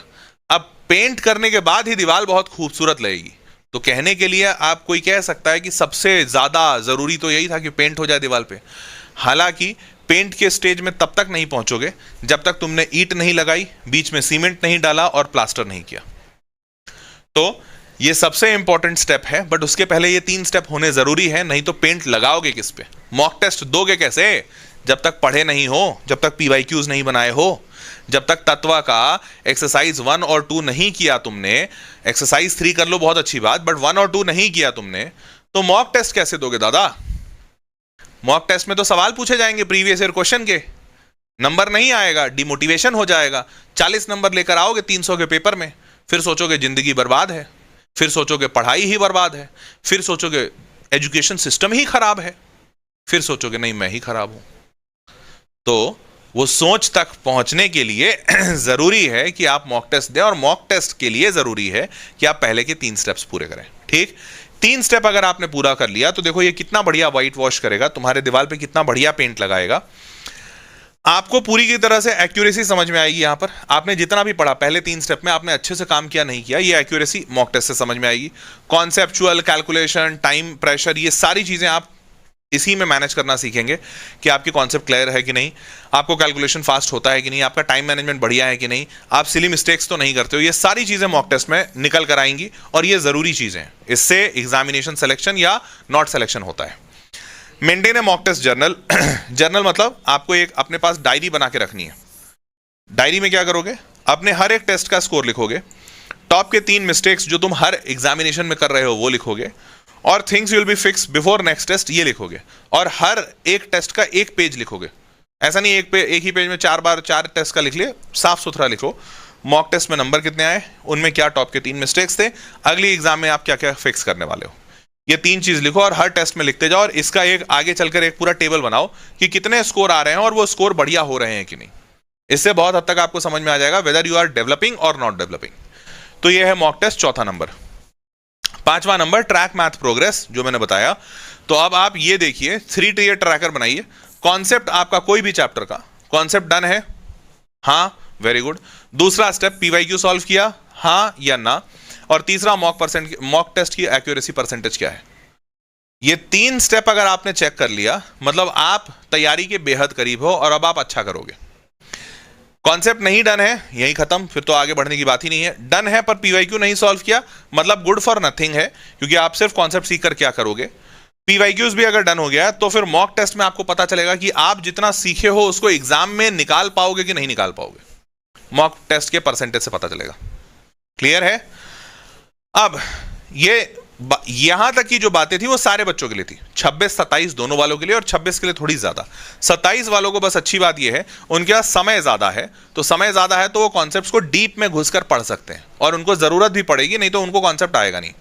अब पेंट करने के बाद ही दीवार बहुत खूबसूरत लगेगी। तो कहने के लिए आप कोई कह सकता है कि सबसे ज्यादा जरूरी तो यही था कि पेंट हो जाए दीवार पे। हालांकि पेंट के स्टेज में तब तक नहीं पहुंचोगे जब तक तुमने ईंट नहीं लगाई, बीच में सीमेंट नहीं डाला और प्लास्टर नहीं किया। तो ये सबसे इंपॉर्टेंट स्टेप है, बट उसके पहले ये 3 स्टेप होने जरूरी है, नहीं तो पेंट लगाओगे किस पे? मॉक टेस्ट दोगे कैसे? जब तक पढ़े नहीं हो, जब तक PYQs नहीं बनाए हो, जब तक तत्व का एक्सरसाइज 1 और 2 नहीं किया तुमने। एक्सरसाइज 3 कर लो, बहुत अच्छी बात, बट 1 और 2 नहीं किया तुमने, तो मॉक टेस्ट कैसे दोगे दादा? मॉक टेस्ट में तो सवाल पूछे जाएंगे प्रीवियस ईयर क्वेश्चन के, नंबर नहीं आएगा, डिमोटिवेशन हो जाएगा। 40 नंबर लेकर आओगे 300 के पेपर में, फिर सोचोगे जिंदगी बर्बाद है, फिर सोचोगे पढ़ाई ही बर्बाद है, फिर सोचोगे एजुकेशन सिस्टम ही खराब है, फिर सोचोगे नहीं मैं ही खराब हूं। तो वो सोच तक पहुंचने के लिए जरूरी है कि आप मॉक टेस्ट दें, और मॉक टेस्ट के लिए जरूरी है कि आप पहले के 3 स्टेप्स पूरे करें। ठीक? 3 स्टेप अगर आपने पूरा कर लिया तो देखो ये कितना बढ़िया व्हाइट वॉश करेगा, तुम्हारे दीवार पे कितना बढ़िया पेंट लगाएगा। आपको पूरी की तरह से एक्यूरेसी समझ में आएगी। यहां पर आपने जितना भी पढ़ा पहले 3 स्टेप में, आपने अच्छे से काम किया नहीं किया, ये एक्यूरेसी मॉक टेस्ट से समझ में आएगी। कॉन्सेप्चुअल, कैलकुलेशन, टाइम, प्रेशर, ये सारी चीजें आप इसी में मैनेज करना सीखेंगे कि आपकी कॉन्सेप्ट क्लियर है कि नहीं, आपको कैलकुलेशन फास्ट होता है कि नहीं, आपका टाइम मैनेजमेंट बढ़िया है कि नहीं, आप सिली मिस्टेक्स तो नहीं करते हो। ये सारी चीजें मॉक टेस्ट में निकल कर आएंगी और ये जरूरी चीजें हैं, इससे एग्जामिनेशन सिलेक्शन या नॉट सिलेक्शन होता है। Maintain a mock test journal. Journal मतलब आपको एक अपने पास डायरी बना के रखनी है। डायरी में क्या करोगे? अपने हर एक टेस्ट का स्कोर लिखोगे, टॉप के 3 मिस्टेक्स जो तुम हर एग्जामिनेशन में कर रहे हो वो लिखोगे, और things will be fix before next test ये लिखोगे, और हर एक टेस्ट का एक पेज लिखोगे। ऐसा नहीं एक ही पेज में 4 बार 4 टेस्ट का लिख लिए, साफ सुथरा लिखो। मॉक टेस्ट में नंबर कितने आए, उनमें क्या टॉप के 3 मिस्टेक्स थे, अगली एग्जाम में आप क्या क्या फिक्स करने वाले हो, ये 3 चीज लिखो और हर टेस्ट में लिखते जाओ। और इसका एक आगे चलकर एक पूरा टेबल बनाओ कि कितने स्कोर आ रहे हैं और वो स्कोर बढ़िया हो रहे हैं कि नहीं। इससे बहुत हद तक आपको समझ में आ जाएगा वेदर यू आर डेवलपिंग और नॉट डेवलपिंग। तो ये है मॉक टेस्ट, चौथा नंबर। 5वां नंबर ट्रैक मैथ प्रोग्रेस, जो मैंने बताया। तो अब आप ये देखिए 3 टियर ट्रैकर बनाइए। कॉन्सेप्ट आपका कोई भी चैप्टर का कॉन्सेप्ट डन है? हाँ, वेरी गुड। दूसरा स्टेप PYQ सॉल्व किया, हाँ या ना। और तीसरा मॉक टेस्ट की एक्यूरेसी परसेंटेज क्या है। ये 3 स्टेप अगर आपने चेक कर लिया, मतलब आप तैयारी के बेहद करीब हो और अब आप अच्छा करोगे। कॉन्सेप्ट नहीं डन है, यही खत्म, फिर तो आगे बढ़ने की बात ही नहीं है। डन है पर PYQ नहीं सॉल्व किया, मतलब गुड फॉर नथिंग है, क्योंकि आप सिर्फ कॉन्सेप्ट सीख कर क्या करोगे। PYQs भी अगर डन हो गया तो फिर मॉक टेस्ट में आपको पता चलेगा कि आप जितना सीखे हो उसको एग्जाम में निकाल पाओगे कि नहीं निकाल पाओगे। मॉक टेस्ट के परसेंटेज से पता चलेगा। क्लियर है? अब ये यहां तक की जो बातें थी वो सारे बच्चों के लिए थी, 26-27 दोनों वालों के लिए, और 26 के लिए थोड़ी ज्यादा। 27 वालों को बस अच्छी बात यह है उनके पास समय ज्यादा है, तो समय ज्यादा है तो वो कॉन्सेप्ट्स को डीप में घुसकर पढ़ सकते हैं, और उनको जरूरत भी पड़ेगी, नहीं तो उनको कॉन्सेप्ट आएगा नहीं।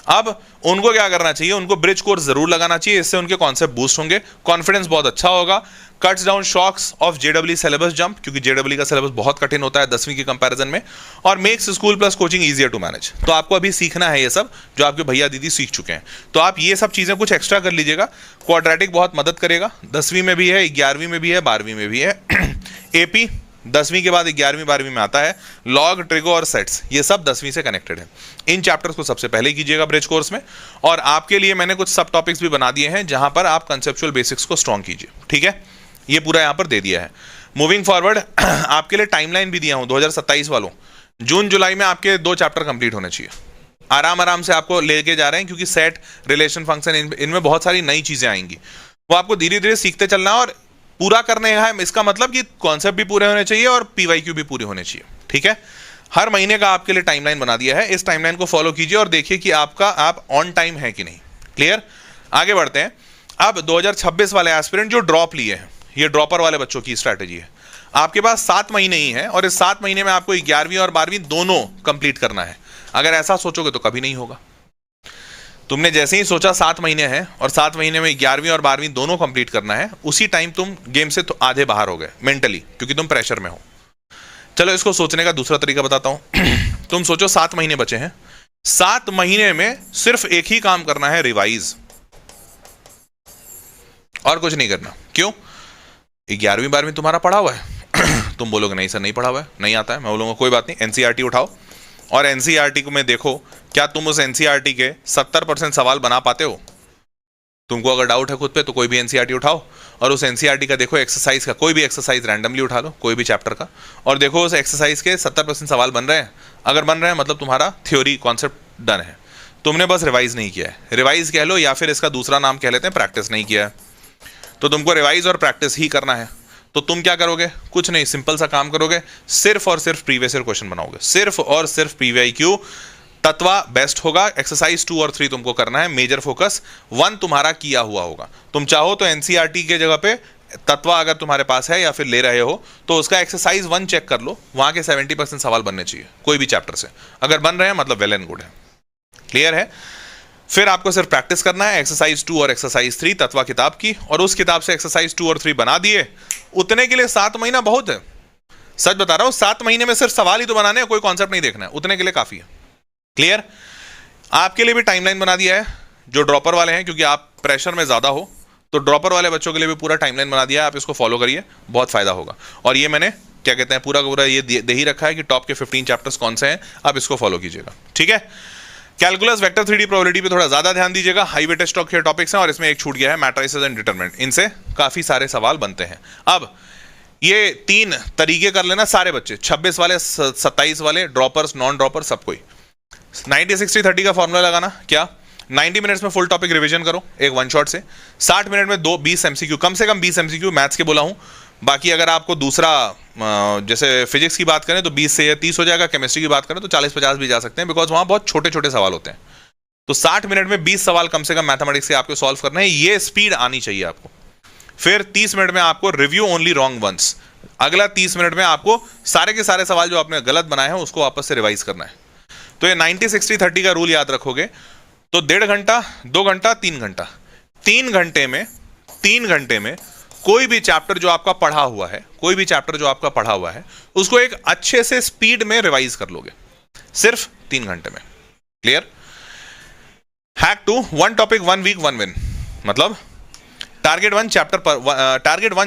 अब उनको क्या करना चाहिए, उनको ब्रिज कोर्स जरूर लगाना चाहिए, इससे उनके कॉन्सेप्ट बूस्ट होंगे, कॉन्फिडेंस बहुत अच्छा होगा। Cuts down shocks of JEE syllabus jump, क्योंकि JEE का सिलेबस बहुत कठिन होता है 10वीं के कंपैरिजन में, और makes school plus coaching easier to manage. तो आपको अभी सीखना है ये सब जो आपके भैया दीदी सीख चुके हैं, तो आप ये सब चीजें कुछ एक्स्ट्रा कर लीजिएगा। क्वाड्रेटिक बहुत मदद करेगा, 10वीं में भी है, 11वीं में भी है, 12वीं में भी है। AP 10वीं के बाद 11वीं 12वीं में आता है। लॉग, ट्रिगो और सेट्स ये सब 10वीं से कनेक्टेड है। इन चैप्टर्स को सबसे पहले कीजिएगा ब्रिज कोर्स में, और आपके लिए मैंने कुछ सब टॉपिक्स भी बना दिए हैं जहां पर आप कंसेप्चुअल बेसिक्स को स्ट्रॉन्ग कीजिए। ठीक है, ये पूरा यहां पर दे दिया है। मूविंग फॉरवर्ड आपके लिए टाइमलाइन भी दिया हूं 2027 वालों। जून जुलाई में आपके 2 चैप्टर कंप्लीट होने चाहिए। आराम आराम से आपको लेके जा रहे हैं, क्योंकि सेट, रिलेशन, फंक्शन, इनमें बहुत सारी नई चीजें आएंगी, वो आपको धीरे धीरे सीखते चलना है और पूरा करने है। इसका मतलब कि कॉन्सेप्ट भी पूरे होने चाहिए और पीवाईक्यू भी पूरे होने चाहिए, ठीक है। हर महीने का आपके लिए टाइमलाइन बना दिया है, इस टाइमलाइन को फॉलो कीजिए और देखिए कि आप ऑन टाइम है कि नहीं। क्लियर? आगे बढ़ते हैं। अब 2026 वाले एस्पिरेंट जो ड्रॉप लिए हैं, ये ड्रॉपर वाले बच्चों की स्ट्रैटेजी है। आपके पास 7 महीने ही है और इस 7 महीने में आपको 11वीं और 12वीं दोनों कंप्लीट करना है। अगर ऐसा सोचोगे तो कभी नहीं होगा। तुमने जैसे ही सोचा 7 महीने हैं और 7 महीने में 11वीं और 12वीं दोनों कंप्लीट करना है, उसी टाइम तुम गेम से तो आधे बाहर हो गए मेंटली, क्योंकि तुम प्रेशर में हो। चलो इसको सोचने का दूसरा तरीका बताता हूं। तुम सोचो 7 महीने बचे हैं, 7 महीने में सिर्फ एक ही काम करना है, रिवाइज, और कुछ नहीं करना। क्यों? 11वीं 12वीं तुम्हारा पढ़ा हुआ है। तुम बोलोगे नहीं सर नहीं पढ़ा हुआ है, नहीं आता है। मैं बोलूंगा कोई बात नहीं, एनसीईआरटी उठाओ और एनसीईआरटी को में देखो क्या तुम उस एनसीईआरटी के 70% सवाल बना पाते हो। तुमको अगर डाउट है खुद पे तो कोई भी एनसीईआरटी उठाओ और उस एनसीईआरटी का देखो एक्सरसाइज का, कोई भी एक्सरसाइज रैंडमली उठा लो, कोई भी चैप्टर का, और देखो उस एक्सरसाइज के 70% सवाल बन रहे हैं। अगर बन रहे हैं मतलब तुम्हारा थ्योरी कॉन्सेप्ट डन है, तुमने बस रिवाइज नहीं किया है। रिवाइज कह लो या फिर इसका दूसरा नाम कह लेते हैं प्रैक्टिस नहीं किया है। तो तुमको रिवाइज और प्रैक्टिस ही करना है। तो तुम क्या करोगे? कुछ नहीं, सिंपल सा काम करोगे, सिर्फ और सिर्फ प्रीवियस ईयर क्वेश्चन बनाओगे, सिर्फ और सिर्फ पीवाईक्यू। तत्वा बेस्ट होगा, एक्सरसाइज 2 और 3 तुमको करना है, मेजर फोकस 1 तुम्हारा किया हुआ होगा। तुम चाहो तो एनसीईआरटी के जगह पे तत्वा अगर तुम्हारे पास है या फिर ले रहे हो तो उसका एक्सरसाइज 1 चेक कर लो, वहां के 70% सवाल बनने चाहिए कोई भी चैप्टर से। अगर बन रहे हैं मतलब वेल एंड गुड है। क्लियर है? फिर आपको सिर्फ प्रैक्टिस करना है, एक्सरसाइज 2 और एक्सरसाइज 3 तत्वा किताब की, और उस किताब से एक्सरसाइज 2 और 3 बना दिए। उतने के लिए 7 महीना बहुत है, सच बता रहा हूं। 7 महीने में सिर्फ सवाल ही तो बनाने हैं, कोई कॉन्सेप्ट नहीं देखना है, उतने के लिए काफी है। क्लियर? आपके लिए भी टाइमलाइन बना दिया है जो ड्रॉपर वाले हैं, क्योंकि आप प्रेशर में ज्यादा हो, तो ड्रॉपर वाले बच्चों के लिए भी पूरा टाइमलाइन बना दिया है। आप इसको फॉलो करिए, बहुत फायदा होगा। और ये मैंने क्या कहते हैं पूरा का पूरा ये दे ही रखा है कि टॉप के 15 चैप्टर्स कौन से हैं, आप इसको फॉलो कीजिएगा, ठीक है। कैलकुलस, वेक्टर 3D प्रोबेबिलिटी पे थोड़ा ज्यादा ध्यान दीजिएगा, हाई वेटेज स्टॉक के टॉपिक्स हैं, और इसमें एक छूट गया है मैट्रिसेस एंड डिटरमिनेंट, इनसे काफी सारे सवाल बनते हैं। अब ये 3 तरीके कर लेना सारे बच्चे, 26 वाले, 27 वाले, ड्रॉपर्स, नॉन ड्रॉपर, सब कोई। 90-60-30 का फॉर्मूला लगाना, क्या 90 मिनट्स में फुल टॉपिक रिवीजन करो एक वन शॉट से, 60 मिनट में 20 एमसीक्यू, कम से कम 20 एमसीक्यू मैथ्स के बोला हूं। बाकी अगर आपको दूसरा जैसे फिजिक्स की बात करें तो 20 से 30 हो जाएगा, केमिस्ट्री की बात करें तो 40-50 भी जा सकते हैं, बिकॉज वहां बहुत छोटे छोटे सवाल होते हैं। तो 60 मिनट में 20 सवाल कम से कम मैथमेटिक्स के आपको सॉल्व करने हैं, ये स्पीड आनी चाहिए आपको। फिर 30 मिनट में आपको रिव्यू ओनली रॉन्ग वंस, अगला 30 मिनट में आपको सारे के सारे सवाल जो आपने गलत बनाए हैं उसको वापस से रिवाइज करना है। तो ये 90-60-30 का रूल याद रखोगे तो 1.5 घंटा, 2 घंटा, 3 घंटा, 3 घंटे में कोई भी चैप्टर जो आपका पढ़ा हुआ है, कोई भी चैप्टर जो आपका पढ़ा हुआ है उसको एक अच्छे से स्पीड में रिवाइज कर लोगे, सिर्फ 3 घंटे में। Clear? Hack 2, 1 topic 1 week 1 win, मतलब टारगेट 1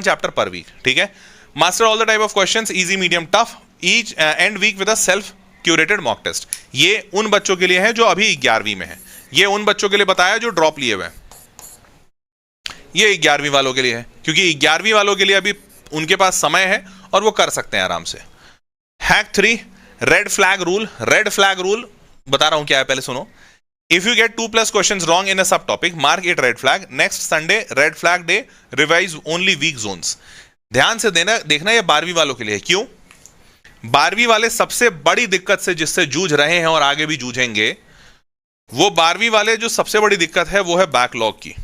चैप्टर पर वीक, ठीक है। Master all the type of questions, easy, medium, tough, each end week with a self curated mock test. ये उन बच्चों के लिए है जो अभी 11वीं में है, ये उन बच्चों के लिए बताया जो ड्रॉप लिए हुए हैं, ये 11वीं वालों के लिए है, क्योंकि 11वीं वालों के लिए अभी उनके पास समय है और वो कर सकते हैं आराम से। Hack 3, red flag rule. Red flag rule बता रहा हूं क्या है, पहले सुनो। If you get 2+ questions wrong in a subtopic, mark it red flag, next Sunday red flag day, revise only weak zones. ध्यान से देखना ये 12वीं वालों के लिए है। क्यों? 12वीं वाले सबसे बड़ी दिक्कत से जिससे जूझ रहे हैं और आगे भी जूझेंगे, वो 12वीं वाले जो सबसे बड़ी दिक्कत है वो है बैकलॉग की।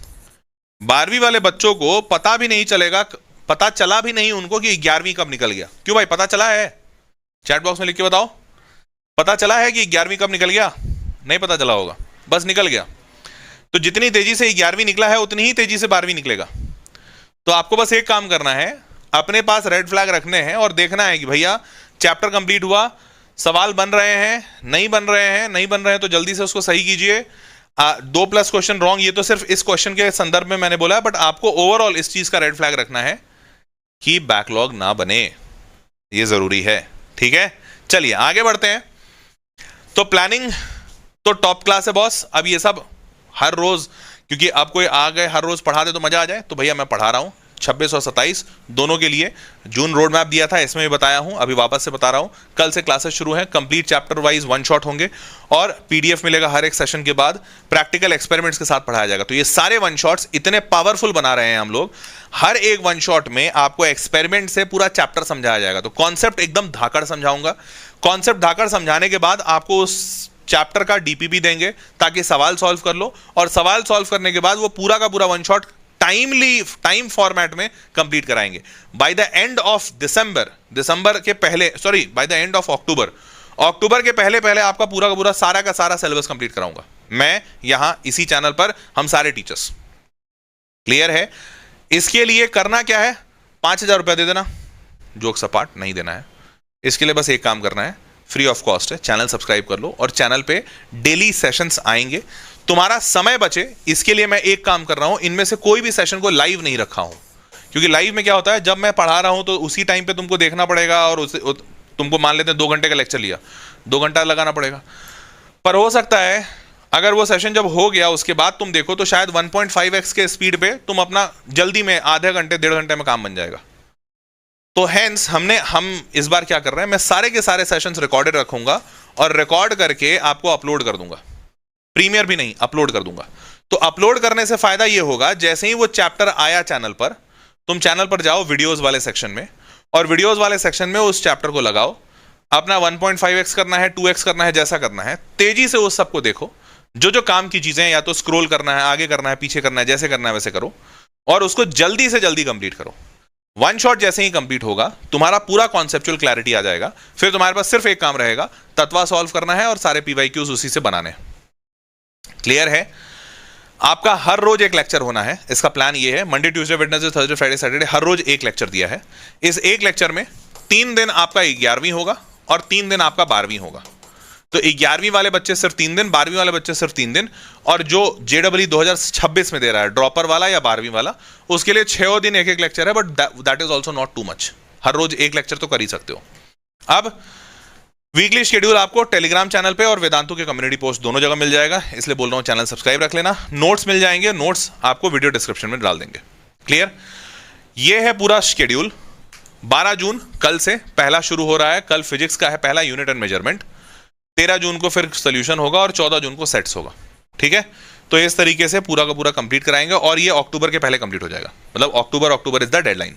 12वीं वाले बच्चों को पता भी नहीं चलेगा, पता चला भी नहीं उनको कि 11वीं कब निकल गया। क्यों भाई, पता चला है? चैट बॉक्स में लिख के बताओ, पता चला है कि 11वीं कब निकल गया? नहीं पता चला होगा, बस निकल गया। तो जितनी तेजी से 11वीं निकला है उतनी ही तेजी से 12वीं निकलेगा। तो आपको बस एक काम करना है, अपने पास रेड फ्लैग रखने हैं और देखना है कि भैया चैप्टर कंप्लीट हुआ, सवाल बन रहे हैं, नहीं बन रहे हैं तो जल्दी से उसको सही कीजिए। 2+ क्वेश्चन रॉन्ग, ये तो सिर्फ इस क्वेश्चन के संदर्भ में मैंने बोला, बट आपको ओवरऑल इस चीज का रेड फ्लैग रखना है कि बैकलॉग ना बने, ये जरूरी है, ठीक है। चलिए आगे बढ़ते हैं। तो प्लानिंग तो टॉप क्लास है बॉस। अब ये सब हर रोज, क्योंकि अब कोई आ गए हर रोज पढ़ा दे तो मजा आ जाए, तो भैया मैं पढ़ा रहा हूं, 26 और 27 दोनों के लिए जून रोड मैप दिया था, इसमें भी बताया हूं, अभी वापस से बता रहा हूं। कल से क्लासेस शुरू हैं, complete chapter wise one shot होंगे और पीडीएफ मिलेगा हर एक सेशन के बाद, प्रैक्टिकल एक्सपेरिमेंट्स के साथ पढ़ाया जाएगा। तो ये सारे वन शॉट्स इतने पावरफुल बना रहे हैं हम लोग, हर एक वन शॉट में आपको एक्सपेरिमेंट से पूरा चैप्टर समझाया जाएगा। तो कॉन्सेप्ट एकदम धाकड़ समझाऊंगा, कॉन्सेप्ट धाकड़ समझाने के बाद आपको उस चैप्टर का डीपीपी देंगे ताकि सवाल सॉल्व कर लो, और सवाल सॉल्व करने के बाद वो पूरा का पूरा वन शॉट टाइम फॉर्मेट में कंप्लीट कराएंगे। By the end of December के पहले, sorry by the end of October के पहले पहले आपका पूरा का पूरा सारा का सारा सिलेबस कंप्लीट कराऊंगा मैं यहां इसी चैनल पर, हम सारे टीचर्स। क्लियर है? इसके लिए करना क्या है, 5,000 रुपया दे देना, जोक सपाट नहीं देना है। इसके लिए बस एक काम करना है, फ्री ऑफ कॉस्ट है, चैनल सब्सक्राइब कर लो और चैनल पे डेली सेशंस आएंगे, तुम्हारा समय बचे। इसके लिए मैं एक काम कर रहा हूं, इनमें से कोई भी सेशन को लाइव नहीं रखा हूं, क्योंकि लाइव में क्या होता है, जब मैं पढ़ा रहा हूं तो उसी टाइम पे तुमको देखना पड़ेगा, और तुमको मान लेते हैं 2 घंटे का लेक्चर लिया, 2 घंटा लगाना पड़ेगा। पर हो सकता है अगर वो सेशन जब हो गया उसके बाद तुम देखो तो शायद 1.5x के स्पीड पे तुम अपना जल्दी में आधे घंटे 1.5 घंटे में काम बन जाएगा। तो हेंस हम इस बार क्या कर रहे हैं, मैं सारे के सारे सेशंस रिकॉर्डेड रखूंगा और रिकॉर्ड करके आपको अपलोड कर दूंगा, प्रीमियर भी नहीं, अपलोड कर दूंगा। तो अपलोड करने से फायदा ये होगा, जैसे ही वो चैप्टर आया चैनल पर, तुम चैनल पर जाओ वीडियोस वाले सेक्शन में, और वीडियोस वाले सेक्शन में उस चैप्टर को लगाओ, अपना 1.5x करना है, 2x करना है, जैसा करना है, तेजी से उस सबको देखो, जो जो काम की चीजें, या तो स्क्रॉल करना है, आगे करना है, पीछे करना है, जैसे करना है वैसे करो, और उसको जल्दी से जल्दी कंप्लीट करो। वन शॉट जैसे ही कंप्लीट होगा, तुम्हारा पूरा कॉन्सेप्चुअल क्लैरिटी आ जाएगा। फिर तुम्हारे पास सिर्फ एक काम रहेगा, तत्वा सॉल्व करना है और सारे पीवाईक्यूज उसी से बनाने हैं। क्लियर है? आपका हर रोज एक लेक्चर होना है, इसका प्लान ये है, Monday Tuesday Wednesday Thursday Friday Saturday हर रोज एक लेक्चर दिया है। इस एक लेक्चर में 3 दिन आपका 11वीं होगा और 3 दिन आपका 12वीं होगा। तो 11वीं वाले बच्चे सिर्फ 3 दिन, 12वीं वाले बच्चे सिर्फ 3 दिन, और जो JEE 2026 में दे रहा है ड्रॉपर वाला या 12वीं वाला, उसके लिए 6 दिन एक एक लेक्चर है, but that is also not too much. हर रोज एक लेक्चर तो कर ही सकते हो। अब वीकली शेड्यूल आपको टेलीग्राम चैनल पे और वेदांतु के कम्युनिटी पोस्ट दोनों जगह मिल जाएगा, इसलिए बोल रहा हूं चैनल सब्सक्राइब रख लेना। नोट्स मिल जाएंगे, नोट्स आपको वीडियो डिस्क्रिप्शन में डाल देंगे। क्लियर? ये है पूरा शेड्यूल। 12 जून कल से पहला शुरू हो रहा है, कल फिजिक्स का है पहला यूनिट एंड मेजरमेंट, 13 जून को फिर सोल्यूशन होगा और 14 जून को सेट्स होगा। ठीक है? तो इस तरीके से पूरा का पूरा कंप्लीट कराएंगे, और ये अक्टूबर के पहले कंप्लीट हो जाएगा, मतलब अक्टूबर इज द डेडलाइन।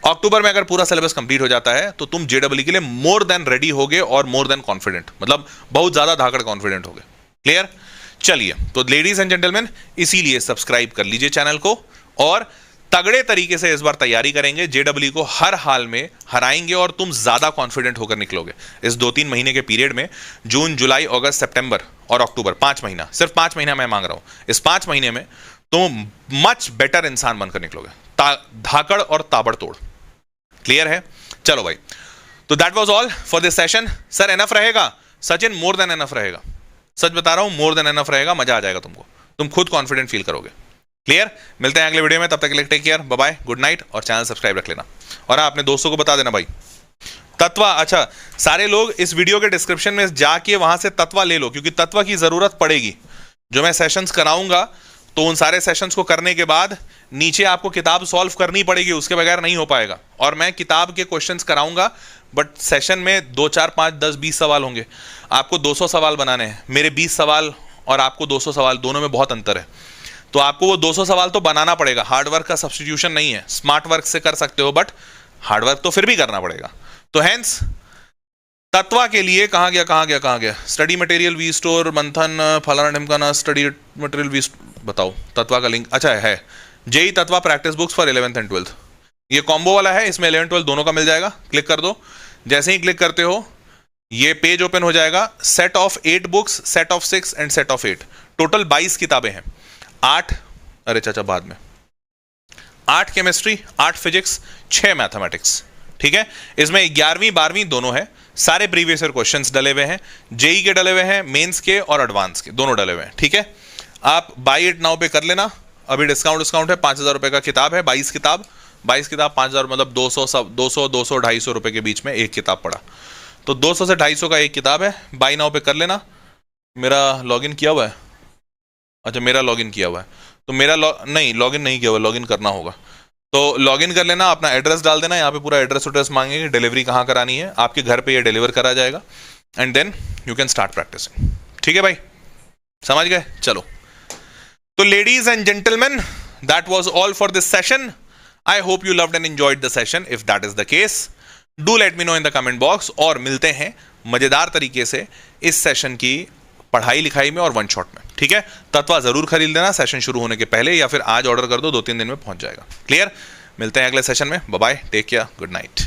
अक्टूबर में अगर पूरा सिलेबस कंप्लीट हो जाता है तो तुम JEE के लिए मोर देन रेडी होगे और मोर देन कॉन्फिडेंट, मतलब बहुत ज्यादा धाकड़ कॉन्फिडेंट होगे। क्लियर? चलिए, तो लेडीज एंड जेंटलमैन, इसीलिए सब्सक्राइब कर लीजिए चैनल को, और तगड़े तरीके से इस बार तैयारी करेंगे, JEE को हर हाल में हराएंगे और तुम ज्यादा कॉन्फिडेंट होकर निकलोगे। इस 2-3 महीने के पीरियड में, जून जुलाई अगस्त सितंबर और अक्टूबर, 5 महीना, सिर्फ 5 महीना मैं मांग रहा हूं, इस 5 महीने में तुम मच बेटर इंसान बनकर निकलोगे, धाकड़ और ताबड़तोड़। क्लियर है? चलो भाई, तो that was all for this session. Sir enough रहेगा? सचिन मोर देन एनफ रहेगा, सच बता रहा हूं, मोर देन एनफ रहेगा, मजा आ जाएगा तुमको, तुम खुद कॉन्फिडेंट फील करोगे। क्लियर? मिलते हैं अगले वीडियो में, तब तक के लिए take care, bye bye, good night, और चैनल सब्सक्राइब रख लेना, और अपने दोस्तों को बता देना भाई। तत्वा, अच्छा सारे लोग इस वीडियो के डिस्क्रिप्शन में जाके वहां से तत्वा ले लो, क्योंकि तत्वा की जरूरत पड़ेगी। जो मैं सेशंस कराऊंगा तो उन सारे सेशंस को करने के बाद नीचे आपको किताब सॉल्व करनी पड़ेगी, उसके बगैर नहीं हो पाएगा। और मैं किताब के क्वेश्चंस कराऊंगा, बट सेशन में 2, 4, 5, 10, 20 सवाल होंगे, आपको 200 सवाल बनाने हैं। मेरे 20 सवाल और आपको 200 सवाल, दोनों में बहुत अंतर है, तो आपको वो 200 सवाल तो बनाना पड़ेगा। हार्डवर्क का सब्स्टिट्यूशन नहीं है, स्मार्ट वर्क से कर सकते हो, बट हार्डवर्क तो फिर भी करना पड़ेगा। तो हेंस तत्वा के लिए कहाँ गया स्टडी मटेरियल वी स्टोर मंथन फलाना ढिमकाना स्टडी मटेरियल वी, बताओ तत्वा का लिंक। अच्छा है JEE Tatva practice books for 11th and 12th, ये कॉम्बो वाला है, इसमें 11 12 दोनों का मिल जाएगा। क्लिक कर दो, जैसे ही क्लिक करते हो ये पेज ओपन हो जाएगा। Set of 8 books, set of 6 and set of 8, total 22 किताबें हैं। 8, अरे चाचा बाद में, 8 केमिस्ट्री, 8 फिजिक्स, 6 मैथमेटिक्स। ठीक है? इसमें 11वीं 12वीं दोनों है, सारे प्रीवियस ईयर क्वेश्चंस डले हुए हैं, JEE के डले हुए हैं, मेंस के और एडवांस के दोनों डले हुए हैं। ठीक है? आप बाई इट नाउ पे कर लेना, अभी डिस्काउंट है, 5,000 रुपए का किताब है, 22 किताब 5,000, मतलब 200 250 रुपए के बीच में एक किताब पड़ा, तो 200 से 250 का एक किताब है। बाई नाउ पे कर लेना। मेरा लॉगिन किया हुआ है? अच्छा मेरा लॉगिन किया हुआ है, तो मेरा नहीं लॉगिन नहीं किया हुआ, लॉगिन करना होगा। तो लॉग इन कर लेना, अपना एड्रेस डाल देना, यहाँ पे पूरा एड्रेस मांगेंगे, डिलीवरी कहाँ करानी है, आपके घर पे ये डिलीवर करा जाएगा, and then you can start practising. ठीक है भाई, समझ गए? चलो, तो ladies and gentleman, that was all for this session. I hope you loved and enjoyed the session. If that is the case, do let me know in the comment box, और मिलते हैं मजेदार तरीके से इस सेशन की पढ़ाई लिखाई में और वन शॉट में। ठीक है, तत्वा जरूर खरीद लेना सेशन शुरू होने के पहले, या फिर आज ऑर्डर कर दो, 2-3 दिन में पहुंच जाएगा। क्लियर? मिलते हैं अगले सेशन में। Bye bye, take care, good night.